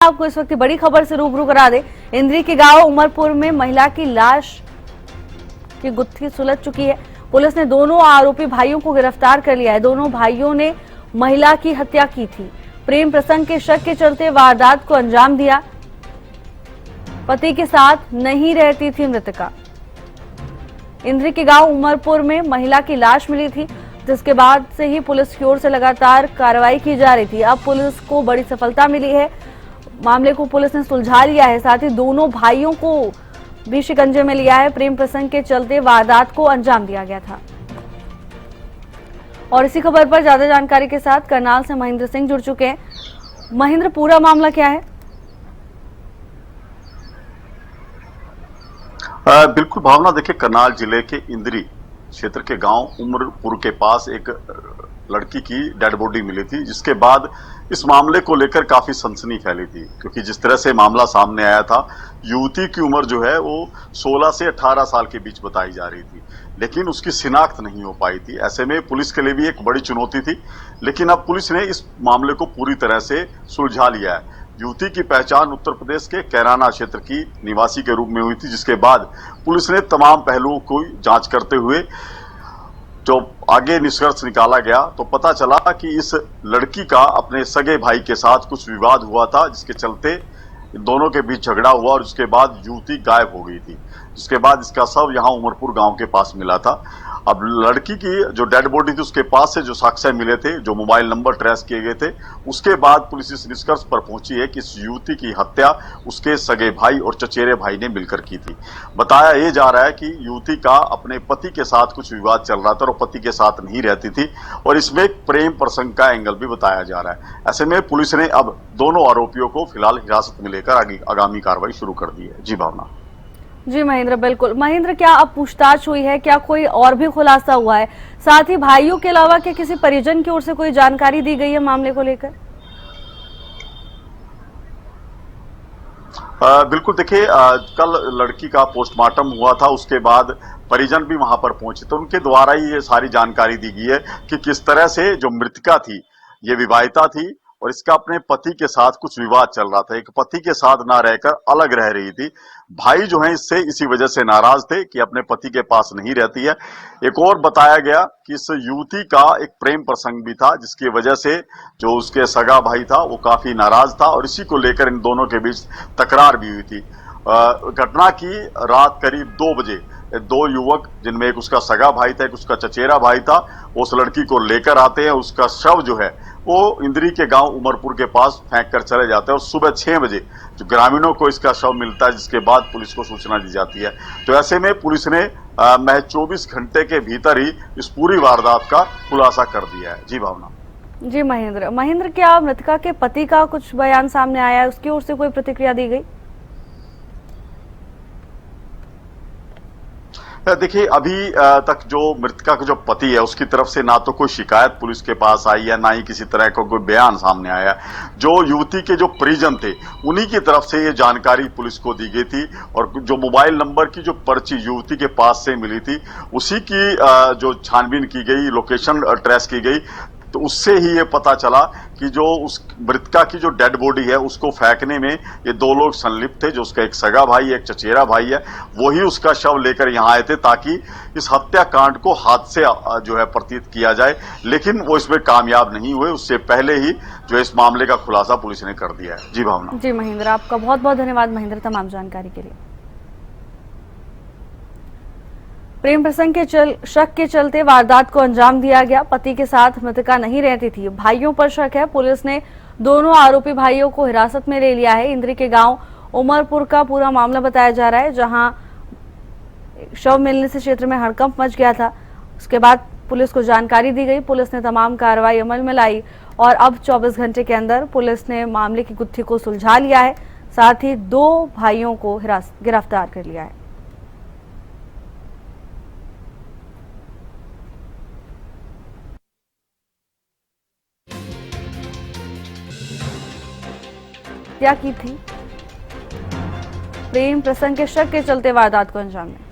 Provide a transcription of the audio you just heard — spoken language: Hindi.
आपको इस वक्त की बड़ी खबर से रूबरू करा दे। इंद्री के गांव उमरपुर में महिला की लाश की गुत्थी सुलझ चुकी है। पुलिस ने दोनों आरोपी भाइयों को गिरफ्तार कर लिया है। दोनों भाइयों ने महिला की हत्या की थी। प्रेम प्रसंग के शक के चलते वारदात को अंजाम दिया। पति के साथ नहीं रहती थी मृतका। इंद्री के गांव उमरपुर में महिला की लाश मिली थी, जिसके बाद से ही पुलिस की ओर से लगातार कार्रवाई की जा रही थी। अब पुलिस को बड़ी सफलता मिली है। मामले को पुलिस ने सुलझा लिया है। साथ ही दोनों भाइयों को भी शिकंजे में लिया है। प्रेम प्रसंग के चलते वारदात को अंजाम दिया गया था। और इसी खबर पर ज्यादा जानकारी के साथ करनाल से महेंद्र सिंह जुड़ चुके हैं। महेंद्र, पूरा मामला क्या है? बिल्कुल भावना, देखिए करनाल जिले के इंद्री क्षेत्र के गांव उमरपुर के पास एक लड़की की डेड बॉडी मिली थी, जिसके बाद इस मामले को लेकर काफी सनसनी फैली थी। क्योंकि जिस तरह से मामला सामने आया था, युवती की उम्र जो है वो 16 से 18 साल के बीच बताई जा रही थी, लेकिन उसकी शिनाख्त नहीं हो पाई थी। ऐसे में पुलिस के लिए भी एक बड़ी चुनौती थी, लेकिन अब पुलिस ने इस मामले को पूरी तरह से सुलझा लिया है। युवती की पहचान उत्तर प्रदेश के कैराना क्षेत्र की निवासी के रूप में हुई थी, जिसके बाद पुलिस ने तमाम पहलुओं को जांच करते हुए जो आगे निष्कर्ष निकाला गया तो पता चला कि इस लड़की का अपने सगे भाई के साथ कुछ विवाद हुआ था, जिसके चलते दोनों के बीच झगड़ा हुआ और उसके बाद युवती गायब हो गई थी। जिसके बाद इसका शव यहाँ उमरपुर गांव के पास मिला था। अब लड़की की जो डेड बॉडी थी, उसके पास से जो साक्ष्य मिले थे, जो मोबाइल नंबर ट्रेस किए गए थे, उसके बाद पुलिस इस निष्कर्ष पर पहुंची है कि इस युवती की हत्या उसके सगे भाई और चचेरे भाई ने मिलकर की थी। बताया ये जा रहा है कि युवती का अपने पति के साथ कुछ विवाद चल रहा था और पति के साथ नहीं रहती थी, और इसमें एक प्रेम प्रसंग का एंगल भी बताया जा रहा है। ऐसे में पुलिस ने अब दोनों आरोपियों को फिलहाल हिरासत में लेकर आगामी कार्रवाई शुरू कर दी है। जी भावना। जी महेंद्र, बिल्कुल। महेंद्र, क्या अब पूछताछ हुई है? क्या कोई और भी खुलासा हुआ है? साथ ही भाइयों के अलावा क्या किसी परिजन की ओर से कोई जानकारी दी गई है मामले को लेकर? बिल्कुल, देखिए कल लड़की का पोस्टमार्टम हुआ था, उसके बाद परिजन भी वहां पर पहुंचे, तो उनके द्वारा ही ये सारी जानकारी दी गई है कि किस तरह से जो मृतका थी ये विवाहिता थी और इसका अपने पति के साथ कुछ विवाद चल रहा था। एक पति के साथ ना रहकर अलग रह रही थी। भाई जो है इससे इसी वजह से नाराज थे कि अपने पति के पास नहीं रहती है। एक और बताया गया कि इस युवती का एक प्रेम प्रसंग भी था, जिसकी वजह से जो उसके सगा भाई था वो काफी नाराज था और इसी को लेकर इन दोनों के बीच तकरार भी हुई थी। घटना की रात करीब 2 बजे दो युवक, जिनमें एक उसका सगा भाई था, एक उसका चचेरा भाई था, उस लड़की को लेकर आते हैं। उसका शव जो है वो इंद्री के गांव उमरपुर के पास फेंक कर चले जाते हैं और सुबह 6 बजे जो ग्रामीणों को इसका शव मिलता है, जिसके बाद पुलिस को सूचना दी जाती है। तो ऐसे में पुलिस ने महज 24 घंटे के भीतर ही इस पूरी वारदात का खुलासा कर दिया है। जी भावना। जी महेंद्र, क्या मृतका के पति का कुछ बयान सामने आया है? उसकी ओर से कोई प्रतिक्रिया दी गई? देखिए, अभी तक जो मृतका का जो पति है उसकी तरफ से ना तो कोई शिकायत पुलिस के पास आई है, ना ही किसी तरह का कोई बयान सामने आया। जो युवती के जो परिजन थे उन्हीं की तरफ से ये जानकारी पुलिस को दी गई थी और जो मोबाइल नंबर की जो पर्ची युवती के पास से मिली थी उसी की जो छानबीन की गई, लोकेशन ट्रेस की गई, तो उससे ही ये पता चला कि जो उस मृतका की जो डेड बॉडी है उसको फेंकने में ये 2 लोग संलिप्त थे। जो उसका एक सगा भाई, एक चचेरा भाई है, वही उसका शव लेकर यहाँ आए थे ताकि इस हत्याकांड को हाथ से जो है प्रतीत किया जाए, लेकिन वो इसमें कामयाब नहीं हुए। उससे पहले ही जो इस मामले का खुलासा पुलिस ने कर दिया है। जी भावना। जी महेंद्र, आपका बहुत बहुत धन्यवाद महेंद्र, तमाम जानकारी के लिए। प्रेम प्रसंग के शक के चलते वारदात को अंजाम दिया गया। पति के साथ मृतका नहीं रहती थी। भाइयों पर शक है। पुलिस ने दोनों आरोपी भाइयों को हिरासत में ले लिया है। इंद्री के गांव उमरपुर का पूरा मामला बताया जा रहा है, जहां शव मिलने से क्षेत्र में हड़कंप मच गया था। उसके बाद पुलिस को जानकारी दी गई। पुलिस ने तमाम कार्रवाई अमल में लाई और अब 24 घंटे के अंदर पुलिस ने मामले की गुत्थी को सुलझा लिया है। साथ ही 2 भाइयों को गिरफ्तार कर लिया है। हत्या की थी। प्रेम प्रसंग के शक के चलते वारदात को अंजाम दिया।